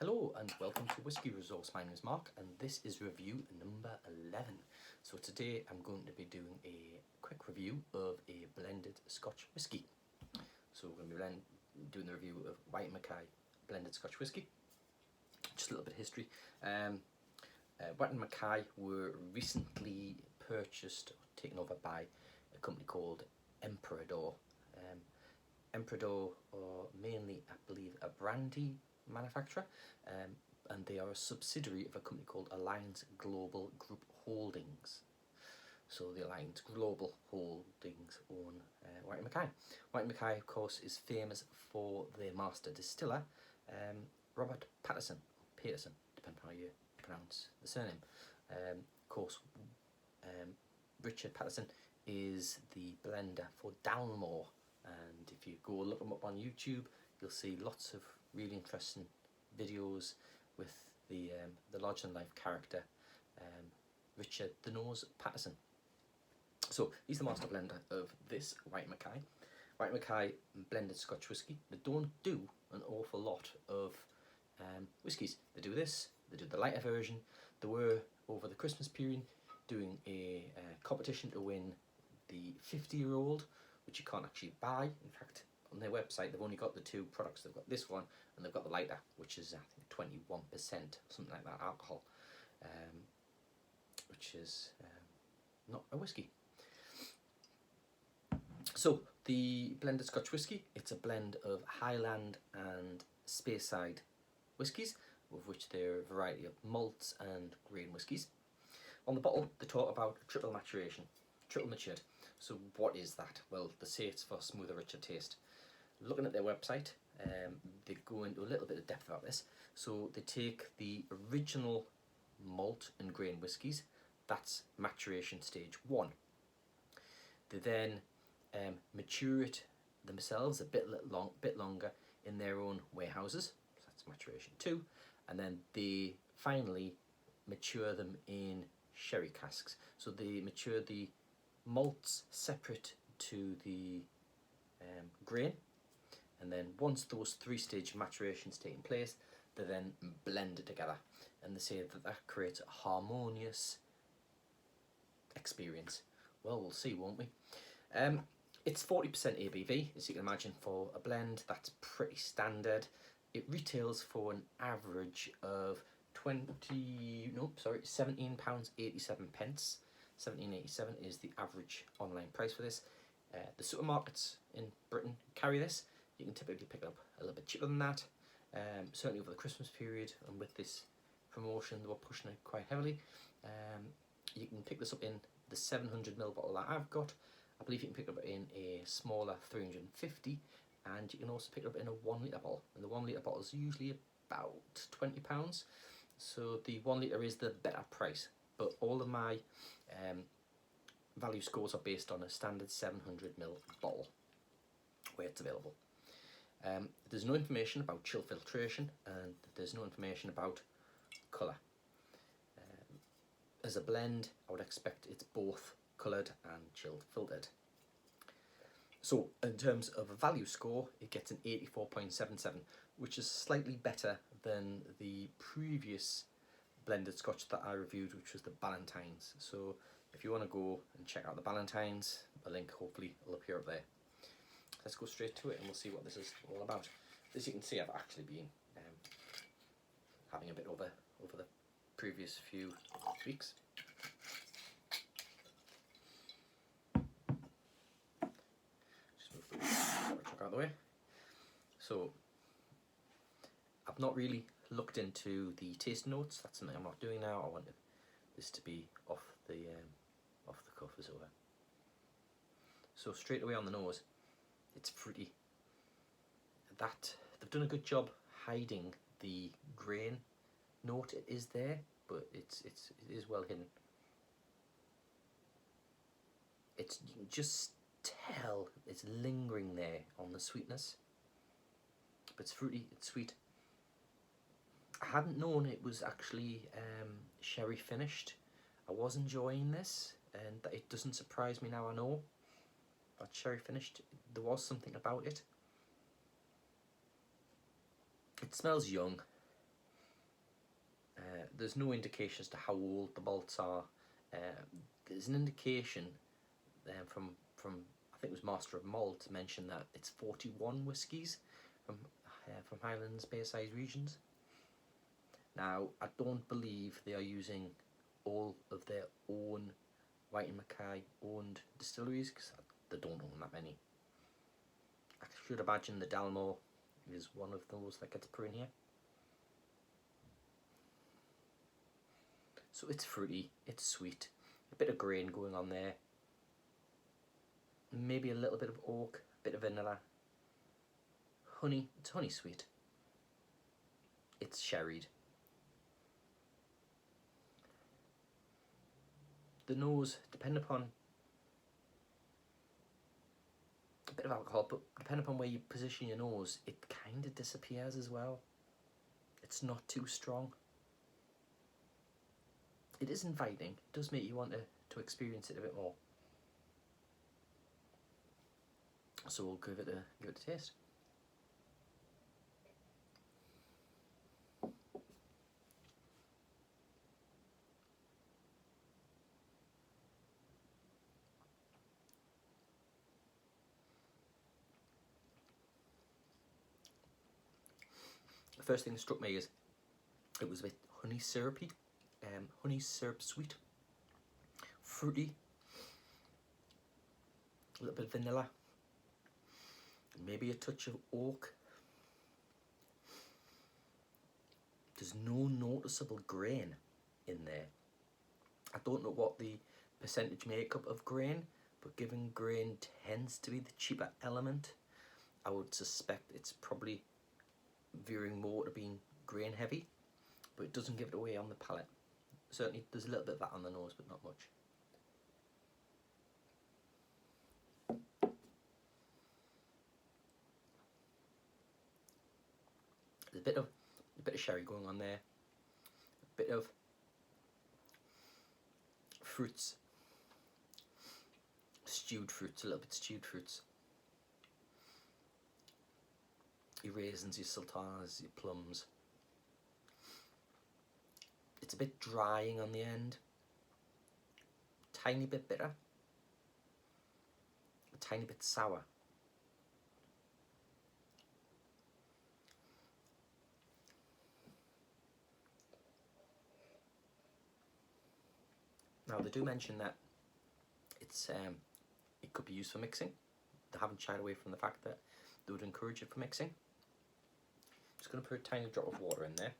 Hello and welcome to Whisky Resource. My name is Mark and this is review number 11. So today I'm going to be doing a quick review of a blended Scotch whisky. So we're going to be doing the review of Whyte and Mackay blended Scotch whisky. Just a little bit of history. Whyte and Mackay were recently purchased or taken over by a company called Emperador. Emperador are mainly, I believe, a brandy manufacturer, and they are a subsidiary of a company called Alliance Global Group Holdings. So the Alliance Global Holdings own Whyte and Mackay. Whyte and Mackay, of course, is famous for their master distiller, Robert Paterson, depending on how you pronounce the surname. Of course, Richard Paterson is the blender for Dalmore, and if you go look them up on YouTube, you'll see lots of really interesting videos with the larger than life character Richard the Nose Paterson. So he's the master blender of this Whyte and Mackay. Whyte and Mackay blended Scotch whisky. They don't do an awful lot of whiskies. They do this, they do the lighter version. They were, over the Christmas period, doing a competition to win the 50-year-old, which you can't actually buy. In fact, on their website they've only got the two products. They've got this one and they've got the lighter, which is I think 21%, something like that, alcohol, which is not a whisky. So the blended Scotch whisky, it's a blend of Highland and Speyside whiskies, of which there are a variety of malts and grain whiskies. On the bottle they talk about triple maturation, triple matured. So what is that? Well, they say it's for smoother, richer taste. Looking at their website, they go into a little bit of depth about this. So they take the original malt and grain whiskies, that's maturation stage 1. They then mature it themselves a bit longer in their own warehouses, so that's maturation 2, and then they finally mature them in sherry casks. So they mature the malts separate to the grain, and then once those 3-stage maturations taking place, they then blend it together, and they say that that creates a harmonious experience. Well, we'll see, won't we? It's 40% ABV, as you can imagine. For a blend, that's pretty standard. It retails for an average of £17.87. £17.87 is the average online price for this. The supermarkets in Britain carry this. You can typically pick it up a little bit cheaper than that. Certainly over the Christmas period, and with this promotion they were pushing it quite heavily. You can pick this up in the 700ml bottle that I've got. I believe you can pick it up in a smaller 350, and you can also pick it up in a 1 litre bottle. And the 1 litre bottle is usually about £20. So the 1 litre is the better price. But all of my value scores are based on a standard 700ml bottle where it's available. There's no information about chill filtration, and there's no information about colour. As a blend, I would expect it's both coloured and chill filtered. So in terms of a value score, it gets an 84.77, which is slightly better than the previous blended Scotch that I reviewed, which was the Ballantines. So if you want to go and check out the Ballantines, a link hopefully will appear up there. Let's go straight to it and we'll see what this is all about. As you can see, I've actually been having a bit over the previous few weeks. Just move the truck out of the way. So I've not really looked into the taste notes. That's something I'm not doing now. I wanted this to be off the cuff, as it were. So straight away on the nose, it's fruity. That they've done a good job hiding the grain note. It is there, but it is well hidden. It's, you can just tell it's lingering there on the sweetness, but it's fruity, it's sweet. I hadn't known it was actually sherry finished. I was enjoying this, and that it doesn't surprise me now I know that sherry finished. There was something about it. It smells young. there's no indication as to how old the malts are. There's an indication from I think it was Master of Malt mentioned that it's 41 whiskies from Highland and Speyside regions. Now, I don't believe they are using all of their own Whyte and Mackay owned distilleries, because they don't own that many. I should imagine the Dalmore is one of those that gets put in here. So it's fruity, it's sweet, a bit of grain going on there, maybe a little bit of oak, a bit of vanilla, honey, it's honey sweet, it's sherried. The nose, depending upon a bit of alcohol, but depending upon where you position your nose, it kind of disappears as well. It's not too strong. It is inviting. It does make you want to experience it a bit more. So we'll give it a taste. The first thing that struck me is it was a bit honey syrupy, honey syrup sweet, fruity, a little bit of vanilla, maybe a touch of oak. There's no noticeable grain in there. I don't know what the percentage makeup of grain, but given grain tends to be the cheaper element, I would suspect it's probably veering more to being grain heavy, but it doesn't give it away on the palate. Certainly there's a little bit of that on the nose, but not much. There's a bit of sherry going on there, a bit of fruits, stewed fruits, a little bit stewed fruits. Your raisins, your sultanas, your plums. It's a bit drying on the end, tiny bit bitter, a tiny bit sour. Now they do mention that it's it could be used for mixing. They haven't shied away from the fact that they would encourage it for mixing. I'm just going to put a tiny drop of water in there.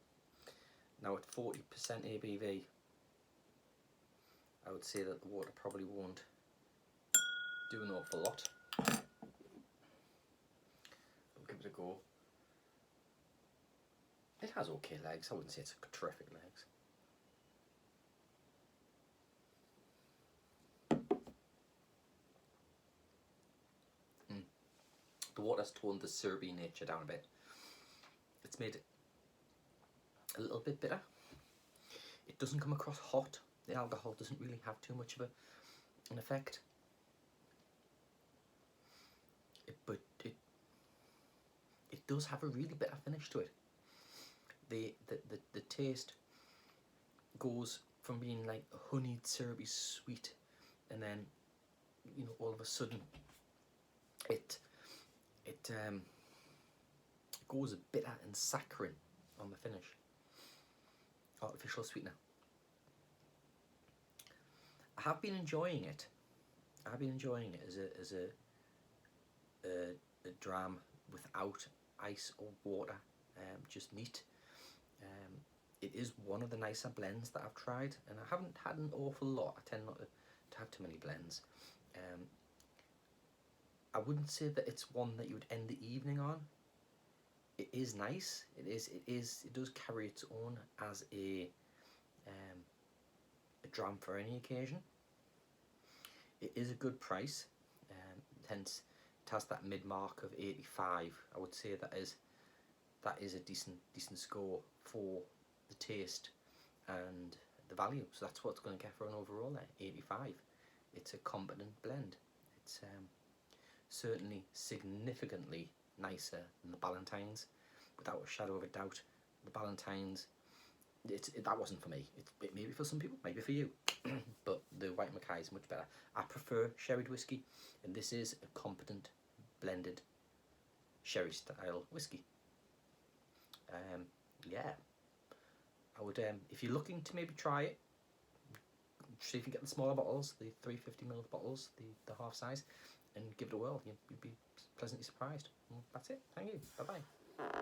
Now at 40% ABV, I would say that the water probably won't do an awful lot. We'll give it a go. It has okay legs. I wouldn't say it's terrific legs. The water's toned the syrupy nature down a bit. It's made it a little bit bitter. It doesn't come across hot. The alcohol doesn't really have too much of an effect. But it does have a really bitter finish to it. The taste goes from being like honeyed, syrupy, sweet, and then all of a sudden it goes bitter and saccharine on the finish. Artificial sweetener. I have been enjoying it. I've been enjoying it as a dram without ice or water, just neat. It is one of the nicer blends that I've tried, and I haven't had an awful lot. I tend not to have too many blends. I wouldn't say that it's one that you would end the evening on. It is nice. It does carry its own as a dram for any occasion. It is a good price. Hence, it has that mid mark of 85. I would say that is a decent score for the taste and the value. So that's what it's going to get for an overall there, 85. It's a competent blend. It's certainly significantly nicer than the Ballantines, without a shadow of a doubt. The Ballantines that wasn't for me. It maybe for some people, maybe for you. But the Whyte and Mackay is much better. I prefer sherried whiskey, and this is a competent blended sherry style whiskey. Yeah, I would, if you're looking to maybe try it, see if you get the smaller bottles, the 350ml bottles, the half size, and give it a whirl. You'd be pleasantly surprised. Well, that's it. Thank you. Bye bye.